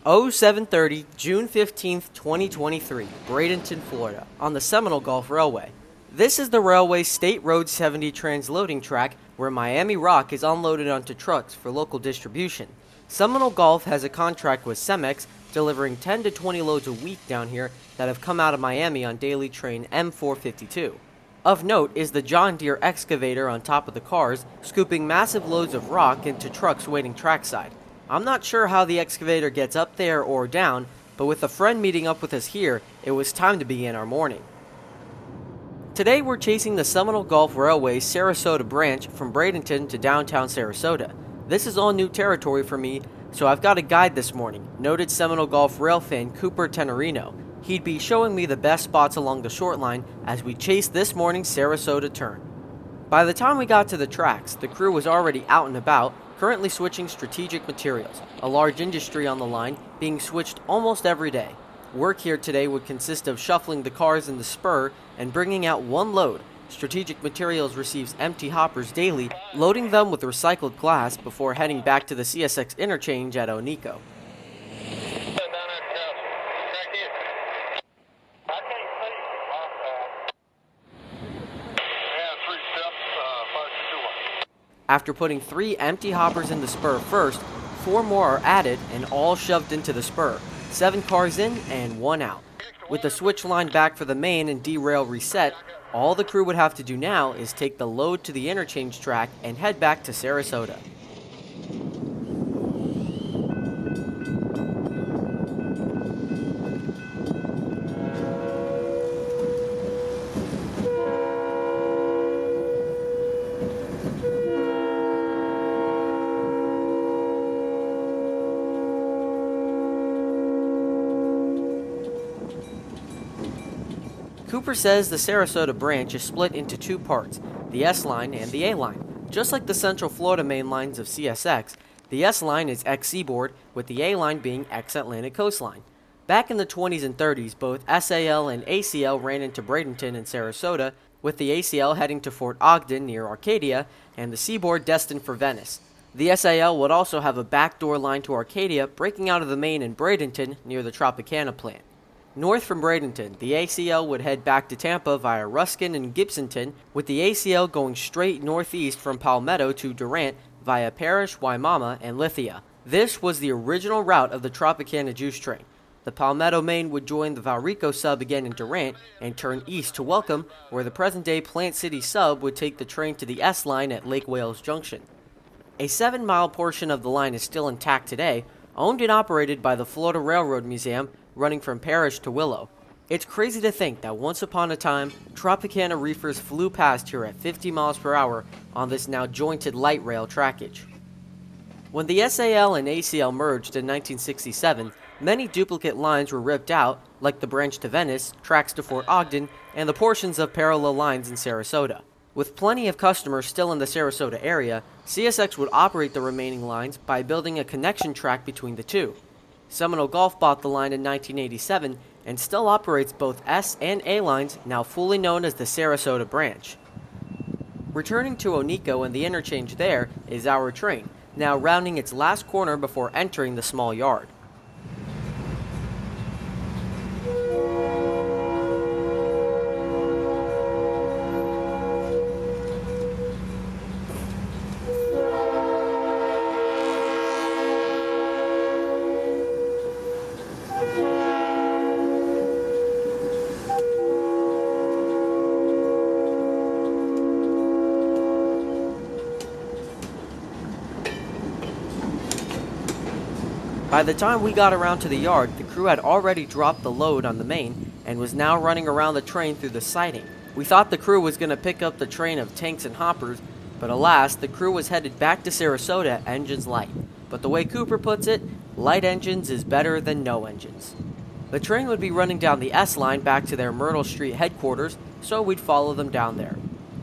0730, June 15th, 2023, Bradenton, Florida, on the Seminole Gulf Railway. This is the railway's State Road 70 transloading track where Miami rock is unloaded onto trucks for local distribution. Seminole Gulf has a contract with Cemex, delivering 10 to 20 loads a week down here that have come out of Miami on daily train M452. Of note is the John Deere excavator on top of the cars, scooping massive loads of rock into trucks waiting trackside. I'm not sure how the excavator gets up there or down, but with a friend meeting up with us here, it was time to begin our morning. Today we're chasing the Seminole Gulf Railway's Sarasota branch from Bradenton to downtown Sarasota. This is all new territory for me, so I've got a guide this morning, noted Seminole Gulf rail fan Cooper Tenorino. He'd be showing me the best spots along the short line as we chase this morning's Sarasota turn. By the time we got to the tracks, the crew was already out and about, currently switching strategic materials, a large industry on the line being switched almost every day. Work here today would consist of shuffling the cars in the spur and bringing out one load. Strategic Materials receives empty hoppers daily, loading them with recycled glass before heading back to the CSX interchange at Onico. After putting 3 empty hoppers in the spur first, 4 more are added and all shoved into the spur. 7 cars in and 1 out. With the switch line back for the main and derail reset, all the crew would have to do now is take the load to the interchange track and head back to Sarasota. Cooper says the Sarasota branch is split into 2 parts, the S line and the A line. Just like the Central Florida main lines of CSX, the S line is ex-seaboard, with the A line being ex-Atlantic coastline. Back in the 20s and 30s, both SAL and ACL ran into Bradenton and Sarasota, with the ACL heading to Fort Ogden near Arcadia, and the seaboard destined for Venice. The SAL would also have a backdoor line to Arcadia, breaking out of the main in Bradenton near the Tropicana plant. North from Bradenton, the ACL would head back to Tampa via Ruskin and Gibsonton, with the ACL going straight northeast from Palmetto to Durant via Parrish, Waimama, and Lithia. This was the original route of the Tropicana juice train. The Palmetto main would join the Valrico sub again in Durant and turn east to Welcome, where the present-day Plant City sub would take the train to the S line at Lake Wales Junction. A 7-mile portion of the line is still intact today, owned and operated by the Florida Railroad Museum, running from Parrish to Willow. It's crazy to think that once upon a time, Tropicana reefers flew past here at 50 miles per hour on this now jointed light rail trackage. When the SAL and ACL merged in 1967, many duplicate lines were ripped out, like the branch to Venice, tracks to Fort Ogden, and the portions of parallel lines in Sarasota. With plenty of customers still in the Sarasota area, CSX would operate the remaining lines by building a connection track between the two. Seminole Gulf bought the line in 1987 and still operates both S and A lines, now fully known as the Sarasota branch. Returning to Onico and the interchange there is our train, now rounding its last corner before entering the small yard. By the time we got around to the yard, the crew had already dropped the load on the main and was now running around the train through the siding. We thought the crew was going to pick up the train of tanks and hoppers, but alas, the crew was headed back to Sarasota, engines light. But the way Cooper puts it, light engines is better than no engines. The train would be running down the S line back to their Myrtle Street headquarters, so we'd follow them down there.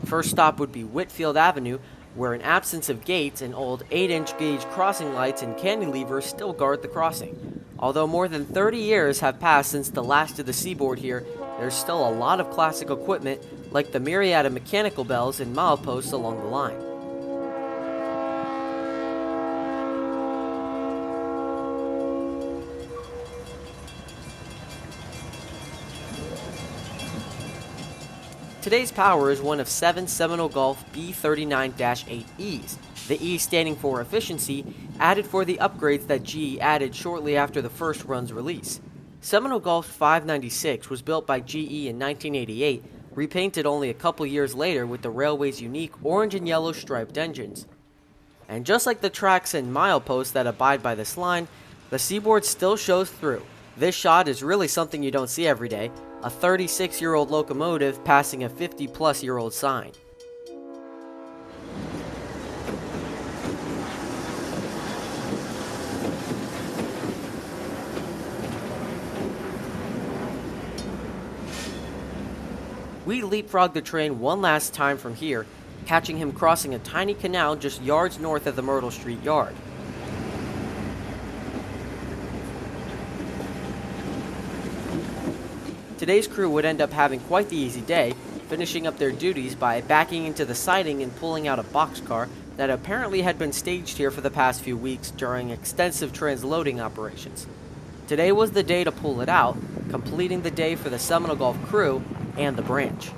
First stop would be Whitfield Avenue, where an absence of gates and old 8-inch gauge crossing lights and cantilevers still guard the crossing. Although more than 30 years have passed since the last of the seaboard here, there's still a lot of classic equipment like the myriad of mechanical bells and mileposts along the line. Today's power is one of 7 Seminole Golf B39-8Es, the E standing for efficiency, added for the upgrades that GE added shortly after the first run's release. Seminole Golf 596 was built by GE in 1988, repainted only a couple years later with the railway's unique orange and yellow striped engines. And just like the tracks and mileposts that abide by this line, the Seaboard still shows through. This shot is really something you don't see every day, a 36-year-old locomotive passing a 50-plus-year-old sign. We leapfrog the train one last time from here, catching him crossing a tiny canal just yards north of the Myrtle Street Yard. Today's crew would end up having quite the easy day, finishing up their duties by backing into the siding and pulling out a boxcar that apparently had been staged here for the past few weeks during extensive transloading operations. Today was the day to pull it out, completing the day for the Seminole Golf crew and the branch.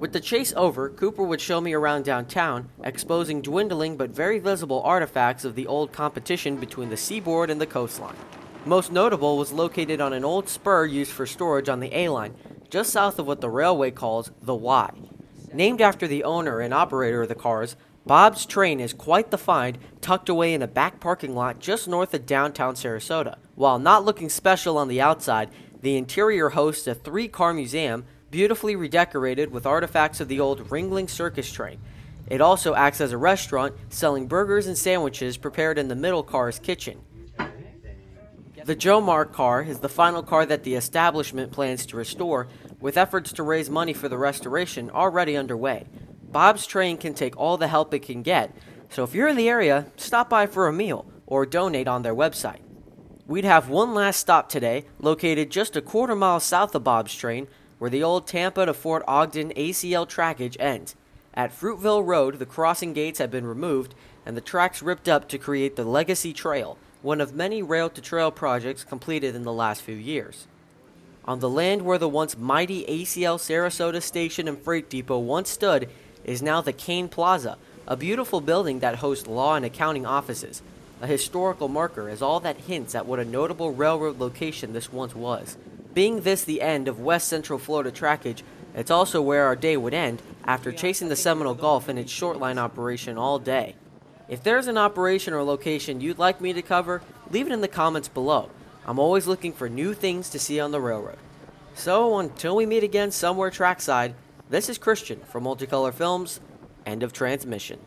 With the chase over, Cooper would show me around downtown, exposing dwindling but very visible artifacts of the old competition between the Seaboard and the coastline. Most notable was located on an old spur used for storage on the A line, just south of what the railway calls the Y. Named after the owner and operator of the cars, Bob's Train is quite the find, tucked away in a back parking lot just north of downtown Sarasota. While not looking special on the outside, the interior hosts a 3-car museum, beautifully redecorated with artifacts of the old Ringling circus train. It also acts as a restaurant, selling burgers and sandwiches prepared in the middle car's kitchen. The Joe Mark car is the final car that the establishment plans to restore, with efforts to raise money for the restoration already underway. Bob's Train can take all the help it can get, so if you're in the area, stop by for a meal or donate on their website. We'd have one last stop today, located just a quarter mile south of Bob's Train, where the old Tampa to Fort Ogden ACL trackage ends. At Fruitville Road, the crossing gates have been removed and the tracks ripped up to create the Legacy Trail, one of many rail-to-trail projects completed in the last few years. On the land where the once mighty ACL Sarasota Station and Freight Depot once stood is now the Kane Plaza, a beautiful building that hosts law and accounting offices. A historical marker is all that hints at what a notable railroad location this once was. Being this the end of West Central Florida trackage, it's also where our day would end after chasing the Seminole Golf in its short-line operation all day. If there's an operation or location you'd like me to cover, leave it in the comments below. I'm always looking for new things to see on the railroad. So until we meet again somewhere trackside, this is Christian from Multicolor Films. End of transmission.